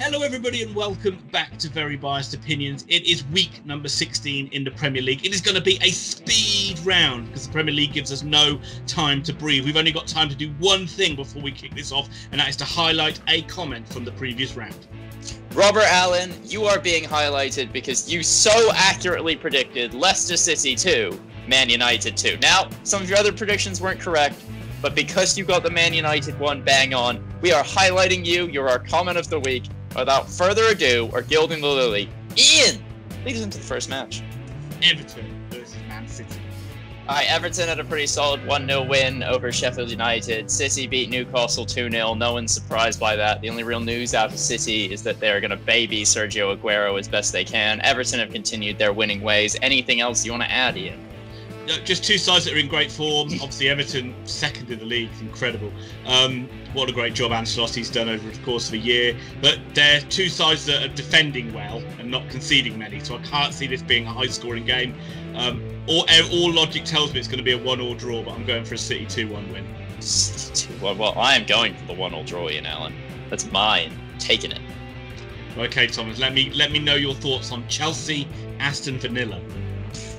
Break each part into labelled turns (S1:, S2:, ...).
S1: Hello everybody and welcome back to Very Biased Opinions. It is week number 16 in the Premier League. It is going to be a speed round because the Premier League gives us no time to breathe. We've only got time to do one thing before we kick this off, and that is to highlight a comment from the previous round.
S2: Robert Allen, you are being highlighted because you so accurately predicted Leicester City 2, Man United 2. Now, some of your other predictions weren't correct, but because you got the Man United one bang on, we are highlighting you. You're our comment of the week. Without further ado, or gilding the lily, Ian, lead us into the first match.
S1: Everton versus Man City.
S2: Alright, Everton had a pretty solid 1-0 win over Sheffield United. City beat Newcastle 2-0. No one's surprised by that. The only real news out of City is that they're going to baby Sergio Aguero as best they can. Everton have continued their winning ways. Anything else you want to add, Ian?
S1: Just two sides that are in great form. Obviously, Everton, second in the league, incredible. What a great job Ancelotti's done over the course of a year. But they're two sides that are defending well and not conceding many. So I can't see this being a high-scoring game. All logic tells me it's going to be a 1-1 draw, but I'm going for a City 2-1 win.
S2: 2-1. Well, I am going for the 1-1 draw, Ian Allen. That's mine. Taking it.
S1: Okay, Thomas. Let me know your thoughts on Chelsea, Aston Villa.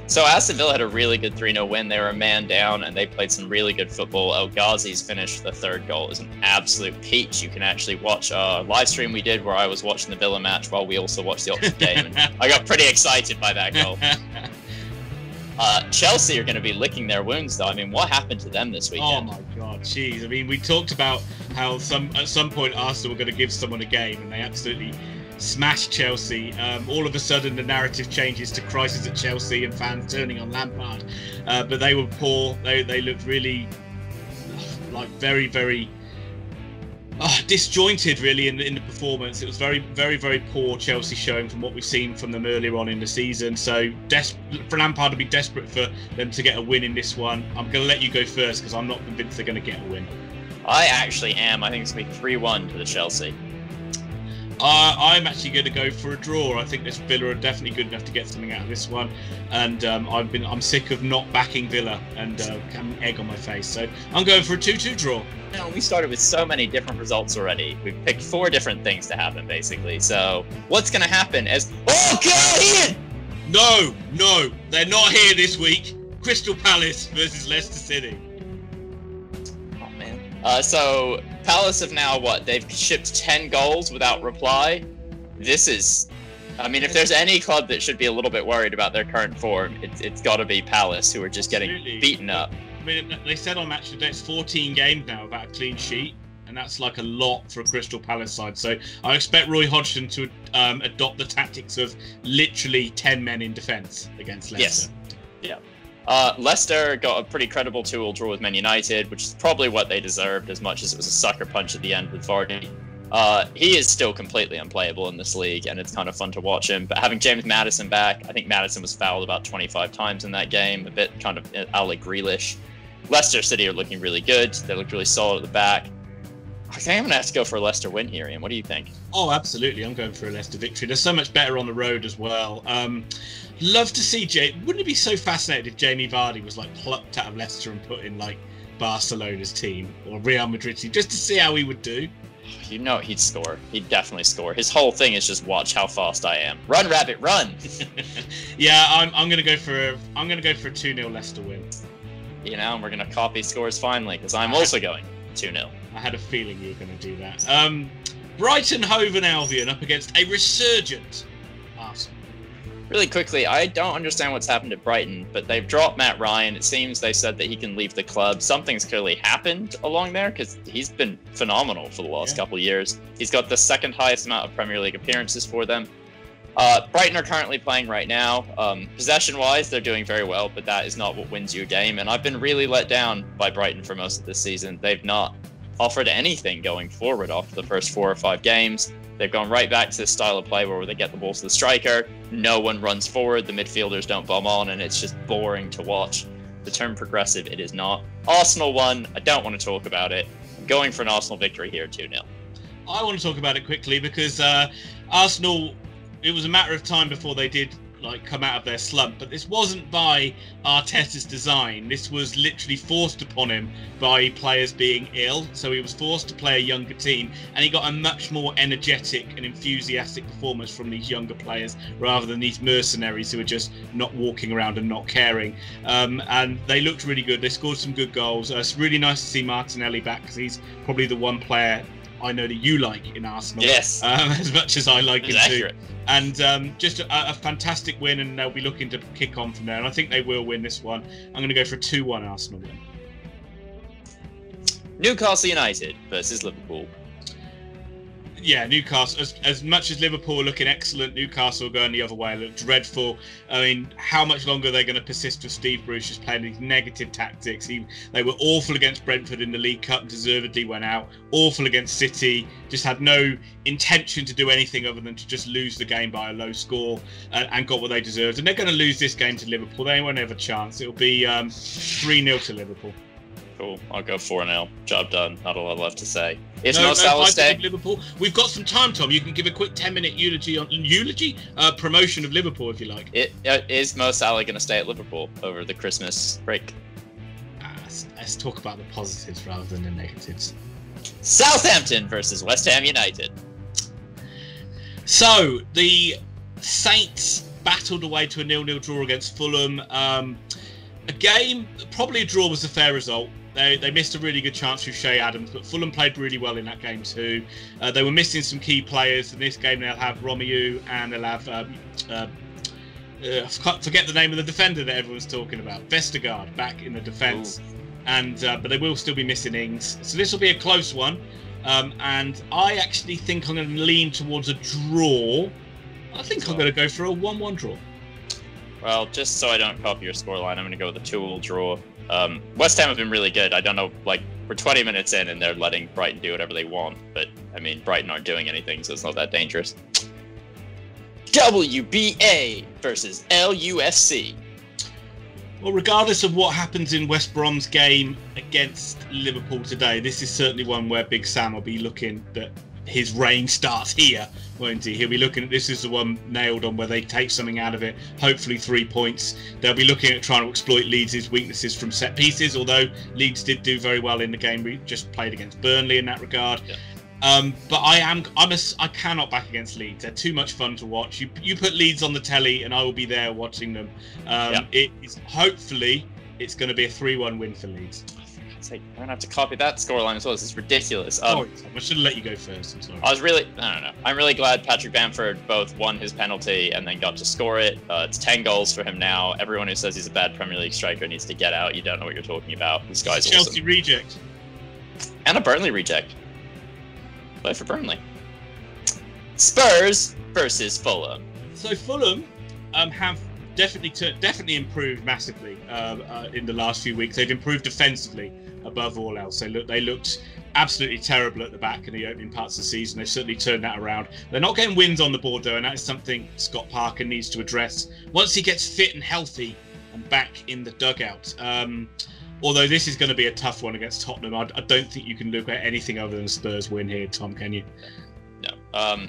S2: So Aston Villa had a really good 3-0 win. They were a man down, and they played some really good football. El Ghazi's finish for the third goal is an absolute peach. You can actually watch a live stream we did where I was watching the Villa match while we also watched the Oxford game, and I got pretty excited by that goal. Chelsea are going to be licking their wounds, though. I mean, what happened to them this weekend?
S1: Oh, my God. Jeez. I mean, we talked about how at some point Arsenal were going to give someone a game, and they absolutely smashed Chelsea. All of a sudden the narrative changes to crisis at Chelsea and fans turning on Lampard, but they were poor. They looked really like very, very disjointed really in the performance. It was very, very, very poor Chelsea showing from what we've seen from them earlier on in the season. So for Lampard to be desperate for them to get a win in this one, I'm going to let you go first because I'm not convinced they're going to get a win.
S2: I actually am. I think it's going to be 3-1 to the Chelsea.
S1: I'm actually going to go for a draw. I think this Villa are definitely good enough to get something out of this one, and I'm sick of not backing Villa and having egg on my face. So I'm going for a 2-2 draw.
S2: Now, we started with so many different results already. We've picked 4 different things to happen, basically. So what's going to happen is... Oh, God, Ian!
S1: No, they're not here this week. Crystal Palace versus Leicester City.
S2: Oh, man. So Palace have now, they've shipped 10 goals without reply. This is... I mean, if there's any club that should be a little bit worried about their current form, it's got to be Palace, who are just getting beaten up.
S1: I mean, they said on Match Today it's 14 games now without a clean sheet, and that's like a lot for a Crystal Palace side. So I expect Roy Hodgson to adopt the tactics of literally 10 men in defence against Leicester.
S2: Yes. Yeah. Leicester got a pretty credible 2-2 draw with Man United, which is probably what they deserved as much as it was a sucker punch at the end with Vardy. He is still completely unplayable in this league, and it's kind of fun to watch him. But having James Maddison back, I think Maddison was fouled about 25 times in that game, a bit kind of a la Grealish. Leicester City are looking really good. They look really solid at the back. I think I'm going to have to go for a Leicester win here, Ian. What do you think?
S1: Oh, absolutely. I'm going for a Leicester victory. They're so much better on the road as well. Love to see wouldn't it be so fascinating if Jamie Vardy was like plucked out of Leicester and put in like Barcelona's team or Real Madrid's team just to see how he would do?
S2: You know he'd score. He'd definitely score. His whole thing is just watch how fast I am. Run, rabbit, run.
S1: Yeah, I'm going to go for a 2-0 Leicester win.
S2: You know, and we're going to copy scores finally because I'm also going 2-0.
S1: I had a feeling you were going to do that. Brighton, Hove and Albion up against a resurgent Arsenal.
S2: Really quickly, I don't understand what's happened at Brighton, but they've dropped Matt Ryan. It seems they said that he can leave the club. Something's clearly happened along there because he's been phenomenal for the last couple of years. He's got the second highest amount of Premier League appearances for them. Brighton are currently playing right now. Possession-wise, they're doing very well, but that is not what wins you a game. And I've been really let down by Brighton for most of this season. They've not offered anything going forward after the first 4 or 5 games. They've gone right back to this style of play where they get the ball to the striker, no one runs forward, the midfielders don't bomb on, and it's just boring to watch. The term progressive, it is not. Arsenal won. I don't want to talk about it. I'm going for an Arsenal victory here, 2-0.
S1: I want to talk about it quickly because Arsenal, it was a matter of time before they did like come out of their slump, but this wasn't by Arteta's design. This was literally forced upon him by players being ill, so he was forced to play a younger team, and he got a much more energetic and enthusiastic performance from these younger players rather than these mercenaries who are just not walking around and not caring. And they looked really good. They scored some good goals. It's really nice to see Martinelli back, because he's probably the one player I know that you like in Arsenal.
S2: Yes.
S1: As much as I like him
S2: accurate.
S1: too. And just a fantastic win, and they'll be looking to kick on from there. And I think they will win this one. I'm going to go for a 2-1 Arsenal win.
S2: Newcastle United versus Liverpool.
S1: Yeah, Newcastle, as much as Liverpool are looking excellent, Newcastle are going the other way, look dreadful. I mean, how much longer are they going to persist with Steve Bruce just playing these negative tactics? They were awful against Brentford in the League Cup, deservedly went out. Awful against City, just had no intention to do anything other than to just lose the game by a low score, and got what they deserved. And they're going to lose this game to Liverpool. They won't have a chance. It'll be 3-0 to Liverpool.
S2: Cool. I'll go 4-0. Job done. Not a lot left to say. Is Mo Salah staying?
S1: Liverpool. We've got some time, Tom. You can give a quick 10-minute eulogy promotion of Liverpool if you like.
S2: Is Mo Salah going to stay at Liverpool over the Christmas break?
S1: Let's talk about the positives rather than the negatives.
S2: Southampton versus West Ham United.
S1: So the Saints battled away to a 0-0 draw against Fulham. A game, probably a draw was a fair result. They missed a really good chance through Shea Adams, but Fulham played really well in that game too. They were missing some key players. In this game, they'll have Romeu and they'll have forget the name of the defender that everyone's talking about, Vestergaard, back in the defence. And but they will still be missing Ings. So this will be a close one. And I actually think I'm going to lean towards a draw. I think I'm going to go for a 1-1 draw.
S2: Well, just so I don't copy your scoreline, I'm going to go with a 2-2 draw. West Ham have been really good. I don't know, like, we're 20 minutes in and they're letting Brighton do whatever they want. But, I mean, Brighton aren't doing anything, so it's not that dangerous. WBA versus LUFC.
S1: Well, regardless of what happens in West Brom's game against Liverpool today, this is certainly one where Big Sam will be looking that his reign starts here, won't he? He'll be looking at this is the one nailed on where they take something out of it, hopefully 3 points. They'll be looking at trying to exploit Leeds' weaknesses from set pieces, although Leeds did do very well in the game we just played against Burnley in that regard. Yeah. But I cannot back against Leeds. They're too much fun to watch. You put Leeds on the telly and I will be there watching them. Hopefully it's going to be a 3-1 win for Leeds.
S2: I'm going to have to copy that scoreline as well. This is ridiculous.
S1: Sorry, I should have let you go first. I'm sorry.
S2: I don't know. I'm really glad Patrick Bamford both won his penalty and then got to score it. It's 10 goals for him now. Everyone who says he's a bad Premier League striker needs to get out. You don't know what you're talking about. This guy's awesome.
S1: Chelsea reject.
S2: And a Burnley reject. Play for Burnley. Spurs versus Fulham.
S1: So Fulham have definitely improved massively in the last few weeks. They've improved defensively above all else. They looked absolutely terrible at the back in the opening parts of the season. They've certainly turned that around. They're not getting wins on the board though, and that is something Scott Parker needs to address once he gets fit and healthy and back in the dugout. Although this is going to be a tough one against Tottenham, I don't think you can look at anything other than Spurs win here, Tom, can you?
S2: No.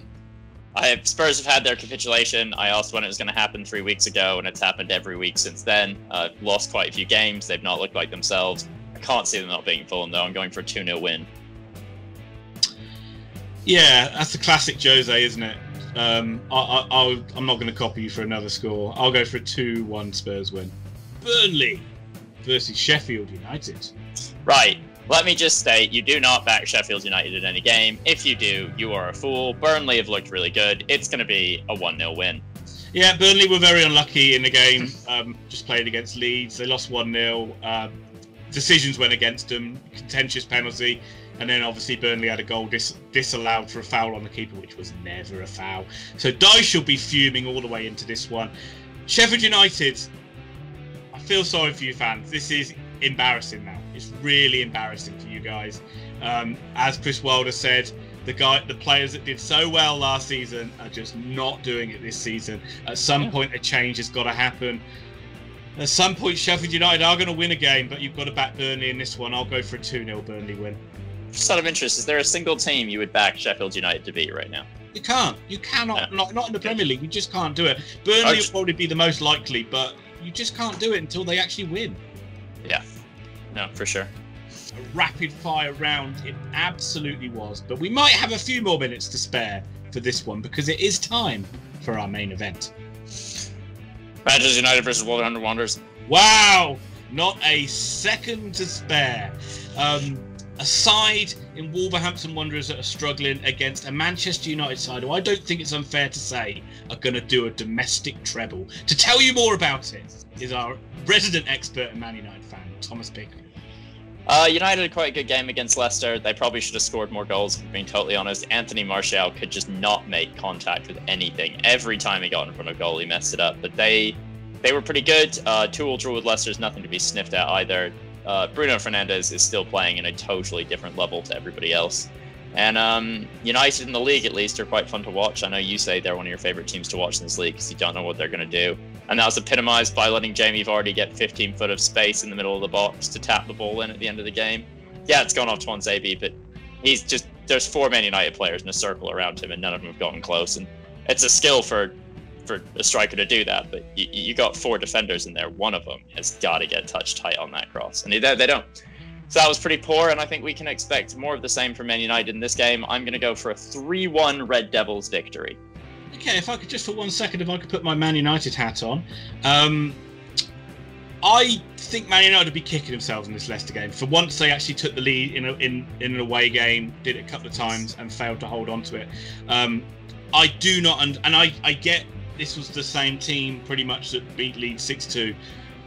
S2: Spurs have had their capitulation. I asked when it was going to happen 3 weeks ago, and it's happened every week since then. Lost quite a few games. They've not looked like themselves. I can't see them not beating Fulham, though. I'm going for a 2-0 win. Yeah,
S1: that's the classic Jose, isn't it? I'm not going to copy you for another score. I'll go for a 2-1 Spurs win. Burnley versus Sheffield United.
S2: Right. Let me just state, you do not back Sheffield United in any game. If you do, you are a fool. Burnley have looked really good. It's going to be a 1-0 win.
S1: Yeah, Burnley were very unlucky in the game. Just played against Leeds. They lost 1-0. Decisions went against them. Contentious penalty. And then obviously Burnley had a goal disallowed for a foul on the keeper, which was never a foul. So Dyche will be fuming all the way into this one. Sheffield United, I feel sorry for you fans. This is embarrassing now. It's really embarrassing for you guys. As Chris Wilder said, the players that did so well last season are just not doing it this season. At some point, a change has got to happen. At some point, Sheffield United are going to win a game, but you've got to back Burnley in this one. I'll go for a 2-0 Burnley win.
S2: Just out of interest, is there a single team you would back Sheffield United to beat right now?
S1: You can't. You cannot. Not in the Premier League. You just can't do it. Burnley will probably be the most likely, but you just can't do it until they actually win.
S2: Yeah. No, for sure.
S1: A rapid fire round it absolutely was, but we might have a few more minutes to spare for this one because it is time for our main event.
S2: Manchester United versus Wolverhampton Wanderers.
S1: Wow, not a second to spare. A side in Wolverhampton Wanderers that are struggling against a Manchester United side who I don't think it's unfair to say are going to do a domestic treble. To tell you more about it is our resident expert and Man United fan, Thomas Pickering.
S2: United had quite a good game against Leicester. They probably should have scored more goals, if I'm being totally honest. Anthony Martial could just not make contact with anything. Every time he got in front of goal, he messed it up. But they were pretty good. 2-2 draw with Leicester is nothing to be sniffed at either. Bruno Fernandes is still playing in a totally different level to everybody else. And United in the league, at least, are quite fun to watch. I know you say they're one of your favourite teams to watch in this league because you don't know what they're going to do. And that was epitomised by letting Jamie Vardy get 15 foot of space in the middle of the box to tap the ball in at the end of the game. Yeah, it's gone off Tuanzebe, but there's 4 Man United players in a circle around him and none of them have gotten close. And it's a skill for a striker to do that, but you got 4 defenders in there. One of them has got to get touched tight on that cross, and they don't. So that was pretty poor, and I think we can expect more of the same from Man United in this game. I'm going to go for a 3-1 Red Devils victory.
S1: Okay, if I could just for 1 second, if I could put my Man United hat on. I think Man United would be kicking themselves in this Leicester game. For once, they actually took the lead in an away game, did it a couple of times, and failed to hold on to it. I do not, and I get this was the same team pretty much that beat Leeds 6-2.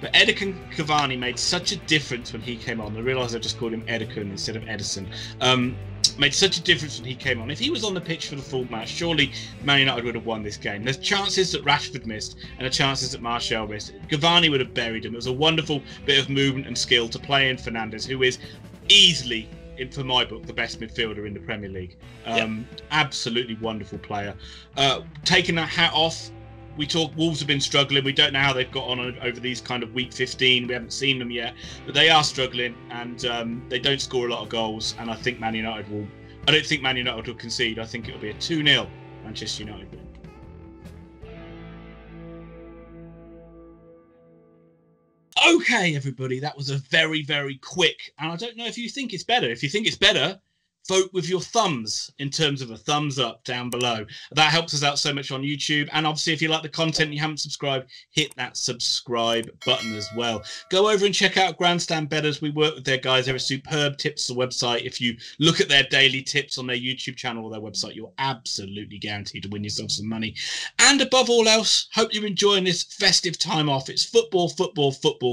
S1: But Edison Cavani made such a difference when he came on. I realised I just called him Edison instead of Edison. Made such a difference when he came on. If he was on the pitch for the full match, surely Man United would have won this game. There's chances that Rashford missed and the chances that Martial missed. Cavani would have buried him. It was a wonderful bit of movement and skill to play in Fernandes, who is easily, for my book, the best midfielder in the Premier League. Absolutely wonderful player. Taking that hat off, we talk. Wolves have been struggling. We don't know how they've got on over these kind of week 15. We haven't seen them yet, but they are struggling and they don't score a lot of goals. And I think Man United will. I don't think Man United will concede. I think it will be a 2-0 Manchester United win. Okay, everybody, that was a very, very quick. And I don't know if you think it's better. If you think it's better, vote with your thumbs in terms of a thumbs up down below. That helps us out so much on YouTube. And obviously, if you like the content and you haven't subscribed, hit that subscribe button as well. Go over and check out Grandstand Betters. We work with their guys. They're a superb tips website. If you look at their daily tips on their YouTube channel or their website, you're absolutely guaranteed to win yourself some money. And above all else, hope you're enjoying this festive time off. It's football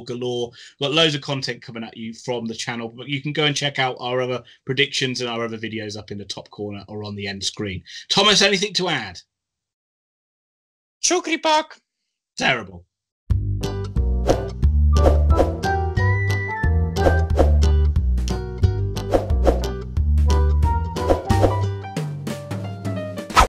S1: galore. We've got loads of content coming at you from the channel, but you can go and check out our other predictions and our other videos up in the top corner or on the end screen. Thomas, anything to add?
S2: Chokri Park.
S1: Terrible.